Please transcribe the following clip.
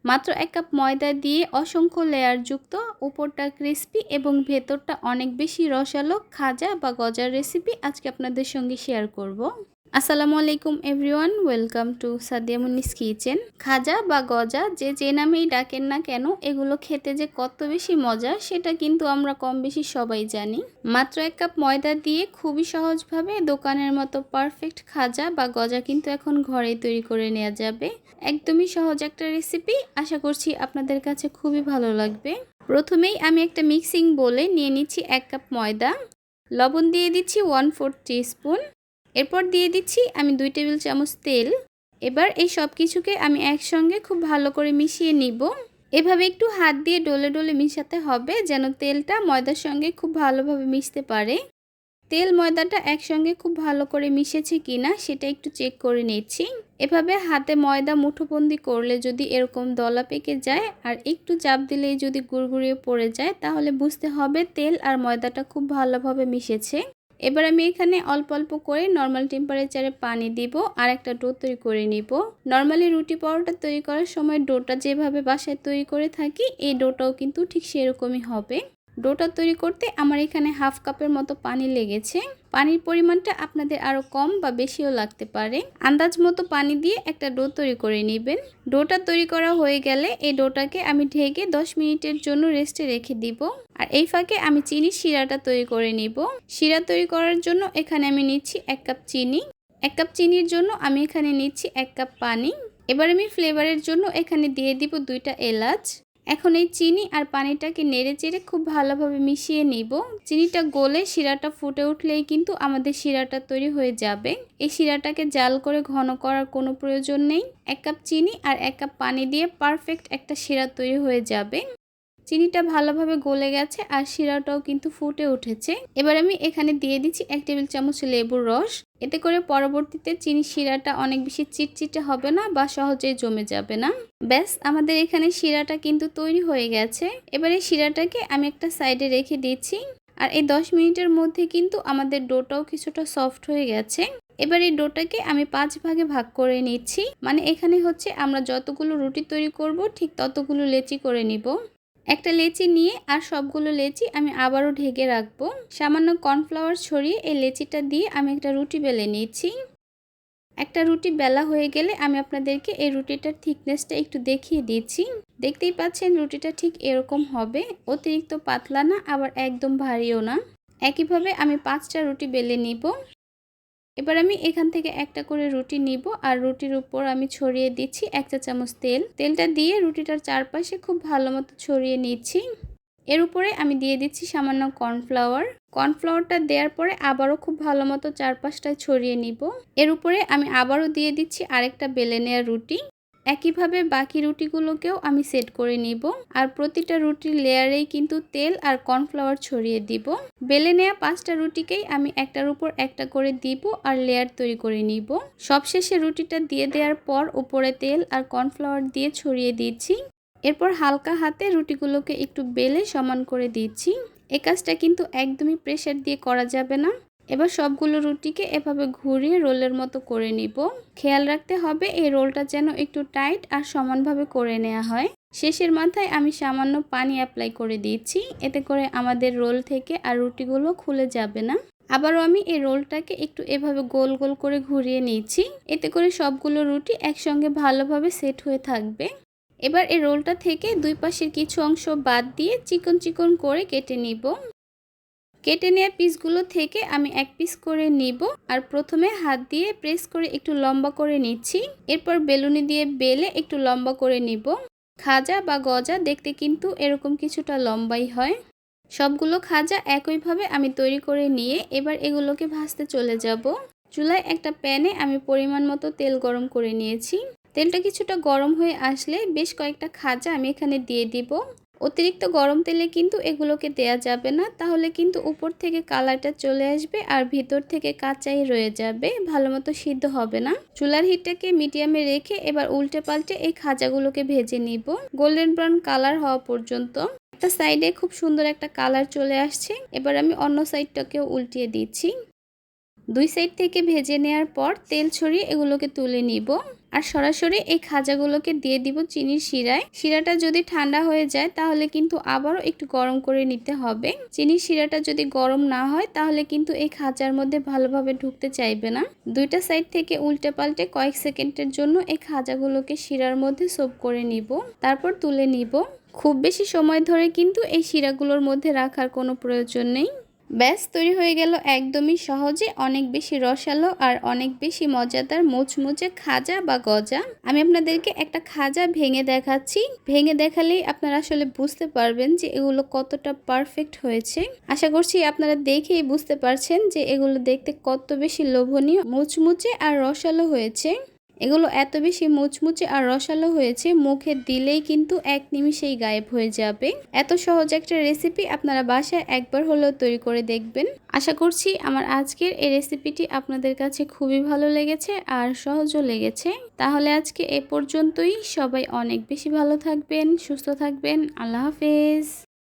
মাত্র 1 কাপ ময়দা দিয়ে অসংখ্য লেয়ারযুক্ত, উপরটা ক্রিস্পি এবং ভেতরটা অনেক বেশি রসালো খাজা বা গজার রেসিপি আজকে আপনাদের সঙ্গে শেয়ার করব। আসসালামু আলাইকুম everyone, welcome to Sadia Munni's kitchen. খাজা বা গজা যে নামেই ডাকেন না কেন, এগুলো খেতে যে কত বেশি মজা সেটা কিন্তু আমরা কম বেশি সবাই জানি। মাত্র 1 কাপ ময়দা দিয়ে খুবই সহজভাবে দোকানের মতো পারফেক্ট খাজা বা গজা কিন্তু এখন ঘরেই তৈরি করে নেওয়া যাবে। একদমই সহজ একটা রেসিপি, আশা করছি আপনাদের কাছে খুবই ভালো লাগবে। প্রথমেই আমি একটা মিক্সিং বোলে নিয়ে নিচ্ছি 1 কাপ ময়দা, লবণ দিয়ে দিচ্ছি 1/4 টিস্পুন, এরপর দিয়ে দিচ্ছি আমি 2 টেবিল চামচ তেল। এবার এই সব কিছুকে আমি একসঙ্গে খুব ভালো করে মিশিয়ে নিব। এভাবে একটু হাত দিয়ে ডলে ডলে মিশাতে হবে যেন তেলটা ময়দার সঙ্গে খুব ভালোভাবে মিশতে পারে। তেল ময়দাটা একসঙ্গে খুব ভালো করে মিশেছে কিনা সেটা একটু চেক করে নিচ্ছি। এভাবে হাতে ময়দা মুঠোবন্দি করলে যদি এরকম দলা পেকে যায় আর একটু চাপ দিলেই যদি গুড়গুড়িয়ে পড়ে যায়, তাহলে বুঝতে হবে তেল আর ময়দাটা খুব ভালোভাবে মিশেছে। এবার আমি এখানে অল্প অল্প করে নর্মাল টেম্পারেচারে পানি দিব আর একটা ডো তৈরি করে নিব। নর্মালি রুটি পরোটা তৈরি করার সময় ডোটা যেভাবে বাসায় তৈরি করে থাকি, এই ডোটাও কিন্তু ঠিক সেরকমই হবে। ডোটা তৈরি করতে আমার এখানে 1/2 কাপের মতো পানি লেগেছে। পানির পরিমাণটা আপনাদের আরও কম বা বেশিও লাগতে পারে। আন্দাজ মতো পানি দিয়ে একটা ডো তৈরি করে নেবেন। ডোটা তৈরি করা হয়ে গেলে এই ডোটাকে আমি ঢেকে 10 মিনিটের জন্য রেস্টে রেখে দিব। আর এই ফাঁকে আমি চিনির শিরাটা তৈরি করে নিব। শিরা তৈরি করার জন্য এখানে আমি নিচ্ছি 1 কাপ চিনি। 1 কাপ চিনির জন্য আমি এখানে নিচ্ছি 1 কাপ পানি। এবার আমি ফ্লেভারের জন্য এখানে দিয়ে দিব 2টা এলাচ। এখন এই চিনি আর পানিটাকে নেড়ে চেড়ে খুব ভালোভাবে মিশিয়ে নিব। চিনিটা গলে শিরাটা ফুটে উঠলেই কিন্তু আমাদের শিরাটা তৈরি হয়ে যাবে। এই শিরাটাকে জাল করে ঘন করার কোনো প্রয়োজন নেই। 1 কাপ চিনি আর 1 কাপ পানি দিয়ে পারফেক্ট একটা শিরা তৈরি হয়ে যাবে। চিনিটা ভালোভাবে গলে গেছে আর শিরাটাও কিন্তু ফুটে উঠেছে। এবার আমি এখানে দিয়ে দিচ্ছি 1 টেবিল চামচ লেবুর রস। এতে করে পরবর্তীতে চিনির শিরাটা অনেক বেশি চিটচিটে হবে না বা সহজেই জমে যাবে না। ব্যাস, আমাদের এখানে শিরাটা কিন্তু তৈরি হয়ে গেছে। এবারে শিরাটাকে আমি একটা সাইডে রেখে দিচ্ছি। আর এই 10 মিনিটের মধ্যে কিন্তু আমাদের ডোটাও কিছুটা সফট হয়ে গেছে। এবার এই ডোটাকে আমি 5 ভাগে ভাগ করে নিচ্ছি। মানে এখানে হচ্ছে আমরা যতগুলো রুটি তৈরি করব ঠিক ততগুলো লেচি করে নিব। একটা লেচি নিয়ে আর সবগুলো লেচি আমি আবারও ঢেকে রাখবো। সামান্য কর্নফ্লাওয়ার ছড়িয়ে এই লেচিটা দিয়ে আমি একটা রুটি বেলে নিচ্ছি। একটা রুটি বেলা হয়ে গেলে আমি আপনাদেরকে এই রুটিটার থিকনেসটা একটু দেখিয়ে দিচ্ছি। দেখতেই পাচ্ছেন রুটিটা ঠিক এরকম হবে, অতিরিক্ত পাতলা না আবার একদম ভারীও না। একইভাবে আমি 5টা রুটি বেলে নিব। এবার আমি এখান থেকে একটা করে রুটি নিব আর রুটির উপর আমি ছড়িয়ে দিচ্ছি 1 চা চামচ তেল। তেলটা দিয়ে রুটিটার চারপাশে খুব ভালো মতো ছড়িয়ে নিচ্ছি। এর উপরে আমি দিয়ে দিচ্ছি সামান্য কর্নফ্লাওয়ার। কর্নফ্লাওয়ারটা দেওয়ার পরে আবারও খুব ভালো মতো চারপাশটায় ছড়িয়ে নিব। এর উপরে আমি আবারও দিয়ে দিচ্ছি আরেকটা বেলে নেওয়া রুটি। একইভাবে বাকি রুটিগুলোকেও আমি সেট করে নিব। আর প্রতিটা রুটির লেয়ারেই কিন্তু তেল আর কর্নফ্লাওয়ার ছড়িয়ে দিব। বেলে নেওয়া 5টা রুটিকেই আমি একটার উপর একটা করে দিব আর লেয়ার তৈরি করে নিব। সবশেষে রুটিটা দিয়ে দেওয়ার পর উপরে তেল আর কর্নফ্লাওয়ার দিয়ে ছড়িয়ে দিচ্ছি। এরপর হালকা হাতে রুটিগুলোকে একটু বেলে সমান করে দিচ্ছি। এই কাজটা কিন্তু একদমই প্রেসার দিয়ে করা যাবে না। এবার সবগুলো রুটিকে এভাবে ঘুরিয়ে রোলের মতো করে নিব। খেয়াল রাখতে হবে এই রোলটা যেন একটু টাইট আর সমানভাবে করে নেওয়া হয়। শেষের মাথায় আমি সামান্য পানি অ্যাপ্লাই করে দিচ্ছি, এতে করে আমাদের রোল থেকে আর রুটিগুলো খুলে যাবে না। আবারও আমি এই রোলটাকে একটু এভাবে গোল গোল করে ঘুরিয়ে নিচ্ছি, এতে করে সবগুলো রুটি একসঙ্গে ভালোভাবে সেট হয়ে থাকবে। এবার এই রোলটা থেকে দুই পাশের কিছু অংশ বাদ দিয়ে চিকন চিকন করে কেটে নিব। কেটে নেওয়া পিসগুলো থেকে আমি 1 পিস করে নিব আর প্রথমে হাত দিয়ে প্রেস করে একটু লম্বা করে নিচ্ছি। এরপর বেলুনি দিয়ে বেলে একটু লম্বা করে নিব। খাজা বা গজা দেখতে কিন্তু এরকম কিছুটা লম্বাই হয়। সবগুলো খাজা একইভাবে আমি তৈরি করে নিয়ে এবার এগুলোকে ভাজতে চলে যাব। চুলায় একটা প্যানে আমি পরিমাণ মতো তেল গরম করে নিয়েছি। তেলটা কিছুটা গরম হয়ে আসলে বেশ কয়েকটা খাজা আমি এখানে দিয়ে দিব। অতিরিক্ত গরম তেলে কিন্তু এগুলোকে দেয়া যাবে না, তাহলে কিন্তু উপর থেকে কালারটা চলে আসবে আর ভিতর থেকে কাঁচাই রয়ে যাবে, ভালো মতো সিদ্ধ হবে না। চুলার হিটটাকে মিডিয়ামে রেখে এবার উল্টে পাল্টে এই খাজাগুলোকে ভেজে নিব গোল্ডেন ব্রাউন কালার হওয়া পর্যন্ত। একটা সাইডে খুব সুন্দর একটা কালার চলে আসছে। এবার আমি অন্য সাইডটাকেও উল্টিয়ে দিচ্ছি। দুই সাইড থেকে ভেজে নেওয়ার পর তেল ছড়িয়ে এগুলোকে তুলে নিব। আর সরাসরি এই খাজাগুলোকে দিয়ে দিব চিনির শিরায়। শিরাটা যদি ঠান্ডা হয়ে যায় তাহলে কিন্তু আবারও একটু গরম করে নিতে হবে। চিনির শিরাটা যদি গরম না হয় তাহলে কিন্তু এই খাজার মধ্যে ভালোভাবে ঢুকতে চাইবে না। দুইটা সাইড থেকে উল্টে পাল্টে কয়েক সেকেন্ডের জন্য এই খাজাগুলোকে শিরার মধ্যে সোপ করে নিব, তারপর তুলে নিব। খুব বেশি সময় ধরে কিন্তু এই শিরাগুলোর মধ্যে রাখার কোনো প্রয়োজন নেই। ব্যাস তৈরি হয়ে গেল একদমই সহজে অনেক বেশি রসালো আর অনেক বেশি মজাদার মুচমুচে খাজা বা গজা। আমি আপনাদেরকে একটা খাজা ভেঙে দেখাচ্ছি। ভেঙে দেখালেই আপনারা আসলে বুঝতে পারবেন যে এগুলো কতটা পারফেক্ট হয়েছে। আশা করছি আপনারা দেখেই বুঝতে পারছেন যে এগুলো দেখতে কত বেশি লোভনীয়, মুচমুচে আর রসালো হয়েছে। এগুলো এত বেশি মুচমুচে আর রসালো হয়েছে, মুখে দিলেই কিন্তু এক নিমিষেই গায়েব হয়ে যাবে। এত সহজ একটা রেসিপি আপনারা বাসায় একবার হলেও তৈরি করে দেখবেন। আশা করছি আমার আজকের এই রেসিপিটি আপনাদের কাছে খুবই ভালো লেগেছে আর সহজও লেগেছে। তাহলে আজকে এ পর্যন্তই। সবাই অনেক বেশি ভালো থাকবেন, সুস্থ থাকবেন। আল্লাহ হাফেজ।